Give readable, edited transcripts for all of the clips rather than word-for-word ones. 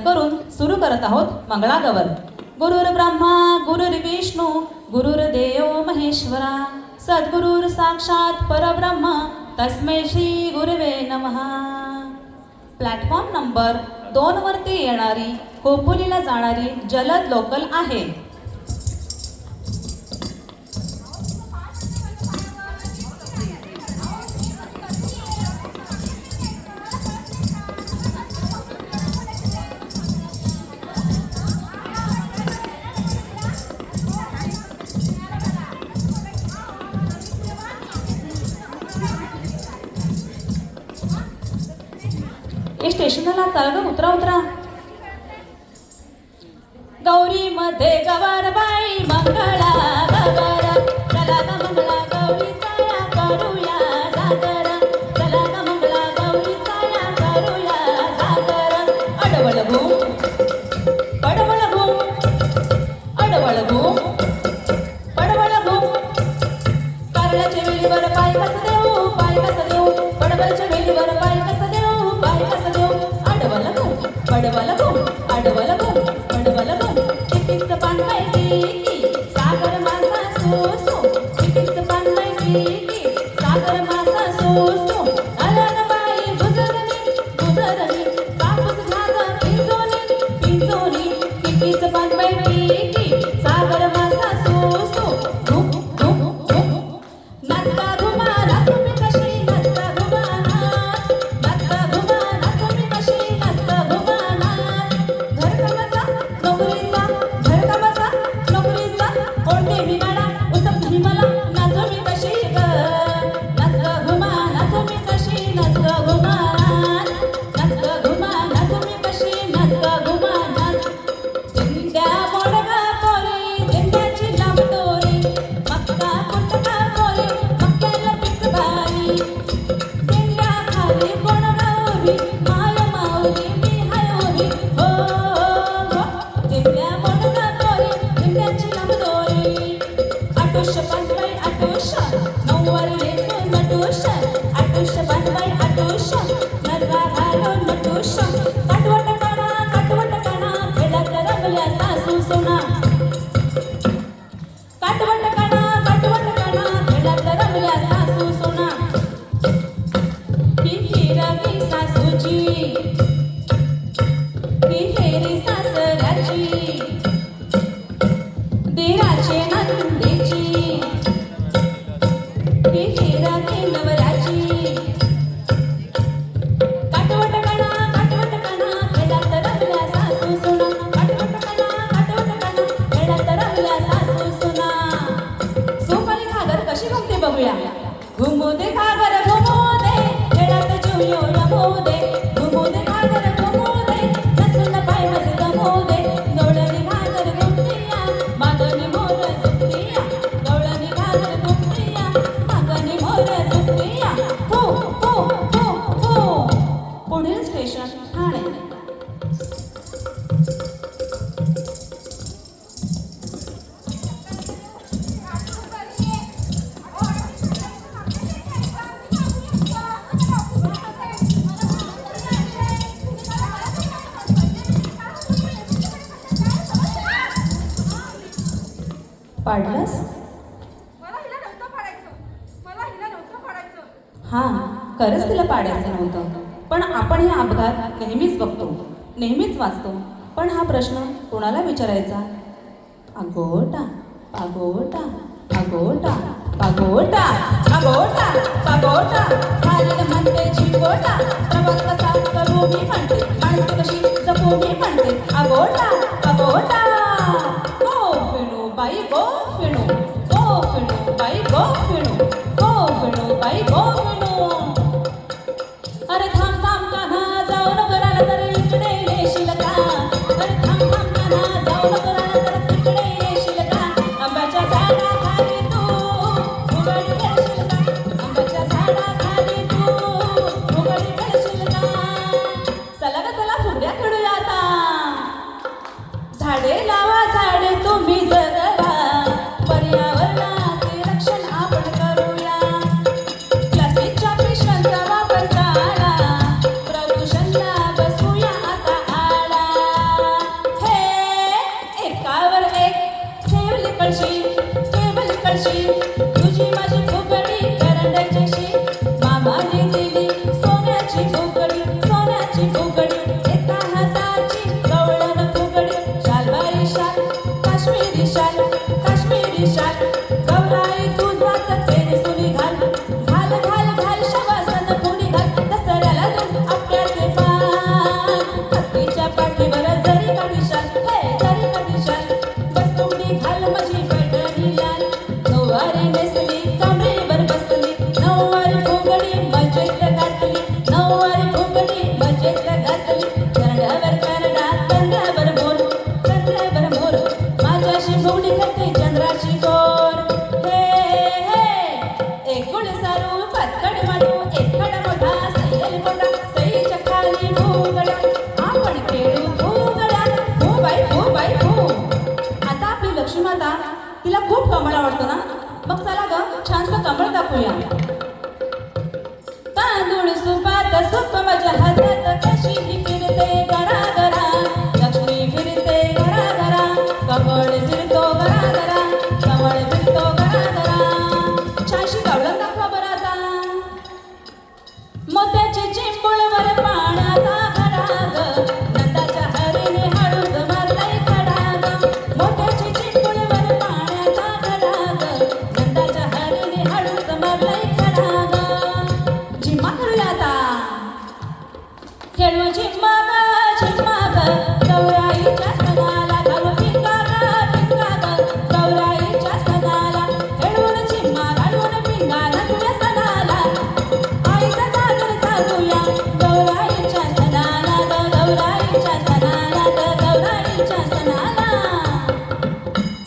करून सुरू करत आहोत मंगळागवर. गुरुर् ब्रह्मा गुरुर्विष्णू गुरुर्देव महेश्वरा सद्गुरुर् साक्षात परब्रह्म तस्मै श्री गुरुवे नमः. प्लॅटफॉर्म नंबर 2 वरती येणारी खोपोलीला जाणारी जलद लोकल आहे. स्टेशनला चाल ग, उतरा उतरा. गौरी मध्ये गवारबाई मंगळा गवार, चला ग मंगळा गौरी साया करूया जागर, चला ग मंगळा गौरी साया करूया जागर. अडवळ घुम पडवळ घुम, अडवळ घुम पडवळ घुम. कारल्याच्या वेलीवर पाय कस देऊ, पाय कस देऊ, पडवळच्या वेलीवर पाय कस देऊ, पाय कस देऊ. अडवळ घुम पडवळ घुम, अडवळ घुम पडवळ घुम. चिकीच पान पाहिजे सागर मासा सोसो, चिकीच पान पाहिजे सागर मासा सोसो. अलन बाई गुजरली गुजरली, कापूस धागा पिंजोली पिंजोली. चिकीच पान पाहिजे सागर मासा सोसो. घुम घुम घुम नाचता घुमा नाच मी कशी, नाचता घुमा नाच, नाचता घुमा नाच मी कशी, नाचता घुमा नाच. घरकामाचा नोकरीचा, घरकामाचा नोकरीचा, कोणते विमाना उत्तम नाही मला, नाचो मी कशी ग, नाचता घुमा नाचो मी कशी, नाचता घुमा नाच, नाचता घुमा नाचो मी कशी, नाचता घुमा नाच. दिंड्या मोडगा पोरी दिंड्याची लांब दोरी, मक्का कुटका पोरी मक्याला पीक भारी. दिंड्या खाली कोण उभी, माय माऊली मी हाय उभी. हो हो दिंड्या मोडगा पोरी दिंड्याची लांब दोरी. आटुष पानबाई आटुष नऊवारी नेसून नटुष, आटुष पानबाई आटुष नरवा घालून नटुष. काटवट काना खेळत रंगल्या सासू सोना, काटवट काना खेळत रंगल्या सासू सोना. ही हिरवी सासूची, ही फेरी सासऱ्याची, देराचे नंदेची, ही हिरवी नवऱ्याची. काटवट काना खेळत रंगल्या सासू सोना, काटवट काना खेळत रंगल्या सासू सोना. सोपारी घागर कशी घुमते बघूया. घुमू दे घागर घुमू दे, खेळत जीव येऊ रमू दे. घुमू दे घागर घुमू दे, नसून पाय मज गमू दे. गवळणी घागर घुमतीया, मागणी मोर झुकतीया. गवळणी घागर घुमतीया, मागणी मोर झुकतीया. हो हो हो हो. पुढील स्टेशन ठाणे. पाडलंस? मला हिला नव्हतं पाडायचं, मला हिला नव्हतं पाडायचं. हां, खरंच तिला पाडायचं नव्हतं. पण आपण हे अपघात नेहमीच बघतो, नेहमीच वाचतो. पण हा प्रश्न कोणाला विचारायचा? अगोटा पागोटा, अगोटा पागोटा, अगोटा पागोटा. खालील म्हणते चिंगोटा, प्रवास कसा करू मी म्हणते, माणूस कशी जपू मी म्हणते. अगोटा पागोटा. गो फिणू बाई गो फिणू, गो फिणू बाई गो फिणू, गो फिणू बाई गो फिणू. अरे थांब थांब कान्हा जाऊ नको राला तर इकडे येशील का. अरे थांब थांब कान्हा जाऊ नको राला तर तिकडे येशील का. आंब्याच्या झाडाखाली तू उघडी खेळशील का. आंब्याच्या झाडाखाली तू उघडी खेळशील का. चला ग चला फुगड्या खेळूया आता. झाडे लावा झाडे तुम्ही जगवा, पर्यावरणाचे रक्षण आपण करूया. प्लास्टिकच्या कमळ आवडतो ना मग चला ग छानसं कमळ कापूया तांदूळ सुपात सुप माझ्या हातात कशी फिरते गरा गरा लक्ष्मी फिरते गरा गरा कमळ फिरतो गरा गरा कमळ फिरतो गरा गरा छानशी गावडं दाखवा बरं आता मोत्याची चिंबुळवर पाण्याचा खडा ग नंदाच्या हरीने हळूच मारलाय खडा ग मोत्याची चिंबुळवर पाण्याचा खडा ग नंदाच्या हरीने हळूच मारलाय खडा ग झिम्मा करूया आता खेळू झिम्मा ग गौराईच्या सणाला घालू पिंगा ग गौराईच्या सणाला खेळून झिम्मा घालून पिंगा घालूया सणाला आईचा सागर चालूया गौराईच्या सणाला ग गौराईच्या सणाला ग गौराईच्या सणाला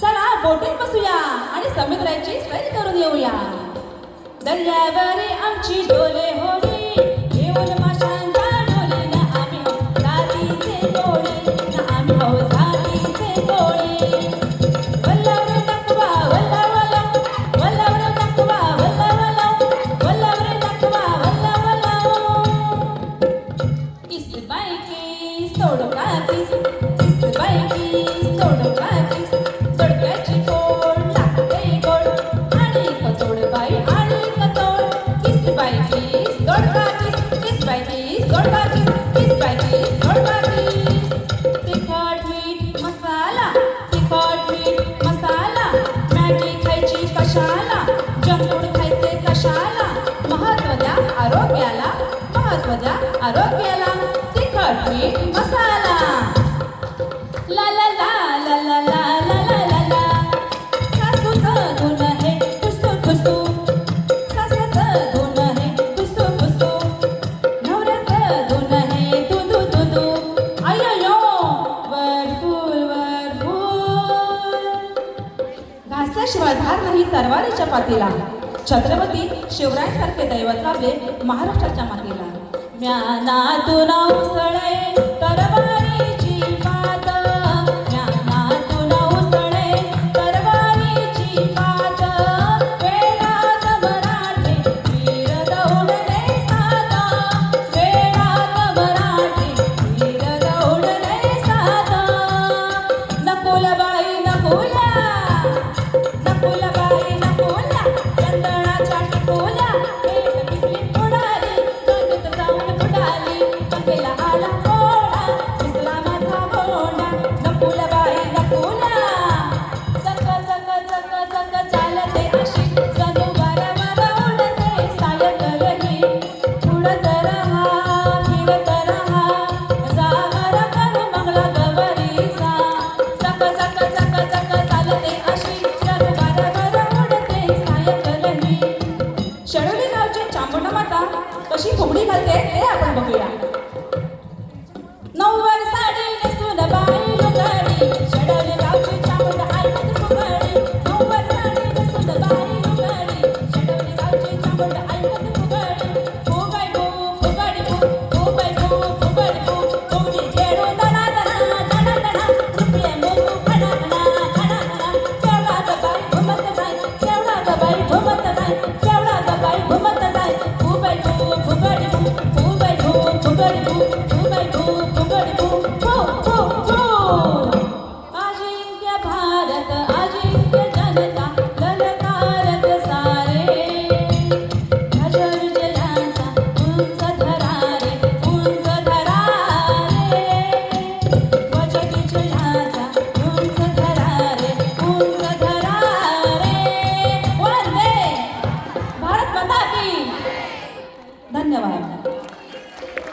चला बोटीत बसूया आणि समुद्राची सैर करून येऊया दर्यावरी आमची डोले होडी घेऊन माशांच्या डोलीनं आम्ही हो साथीचे गोळे न आम्ही हो साथीचे गोळे वल्लावर टाकवा वल्ला वल्ला वल्लावर टाकवा वल्ला वल्ला वल्लावर टाकवा वल्ला वल्ला किस बाई किस तोडू का किस बाई किस तोडू का किस तोडक्याची गोड लागते गोड आणि कतोड बाई आणि कतोड किस बाई किस तोडका किस बाई किस तोडका किस बाई किस तोडका किस तिखट मीठ मसाला तिखट मीठ मसाला मॅगी खायची कशाला जंक फूड खायचे कशाला महत्व द्या आरोग्याला महत्व द्या आरोग्याला तिखट मीठ मसाला ला ला ला ला ला ला ला ला ला ला सासूचं धुन हे खुसू खुसू सासूचं धुन हे खुसू खुसू नवऱ्याचं धुन हे दुदू दुदू अय्यो वरफुल वरफुल घासल्याशिवाय धार नाही तरवारीच्या पातीला छत्रपती शिवरायांसारखे दैवत लाभले महाराष्ट्राच्या मातीला म्या नातू नाव सळे तरवार